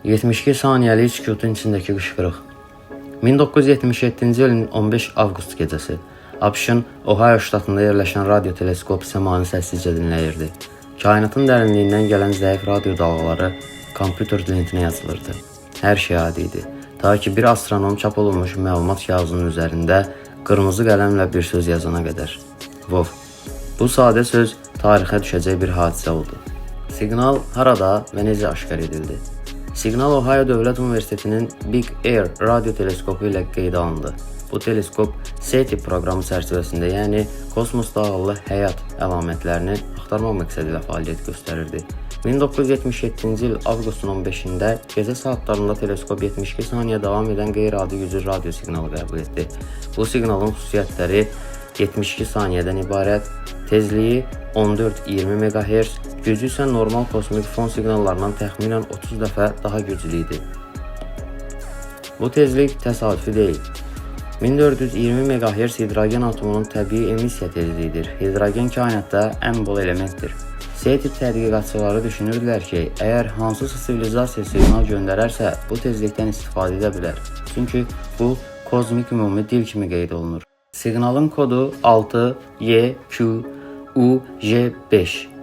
72 saniyəlik sükutun içindəki qışqırıq. 1977-ci ilin 15 avqust gecəsi ABŞ-ın Ohio ştatında yerləşən radio teleskop səmanı səssizcə dinləyirdi. Kainatın dərinliyindən gələn zəif radio dalğaları kompüter lentinə yazılırdı. Hər şey adi idi. Ta ki bir astronom çap olunmuş məlumat kağızının üzərində qırmızı qələmlə bir söz yazana qədər. Vov. Bu sadə söz tarixə düşəcək bir hadisə oldu. Siqnal harada və necə aşkar edildi? Siqnal Ohio Dövlət Universitetinin Big Air radio teleskopu ilə qeydə alındı. Bu teleskop SETI proqramı çərçivəsində, yəni kosmosda ağıllı həyat əlamətlərini axtarmaq məqsədi ilə fəaliyyət göstərirdi. 1977-ci il avqustun 15-də gecə saatlarında teleskop 72 saniyə davam edən qeyri-adi güclü radio siqnalı qəbul etdi. Bu siqnalın xüsusiyyətləri 72 saniyədən ibarət, tezliyi 14-20 MHz, gücü isə normal kosmik fon siqnallarından təxminən 30 dəfə daha güclü idi. Bu tezlik təsadüfi deyil. 1420 MHz hidrogen atomunun təbii emissiya tezliyidir. Hidrogen kainatda ən bol elementdir. SETI tədqiqatçıları düşünürdülər ki, əgər hansısa sivilizasiya siqnal göndərərsə, bu tezlikdən istifadə edə bilər. Çünki bu kozmik ümumi dil kimi qeyd olunur. Siqnalın kodu 6YQUJ5.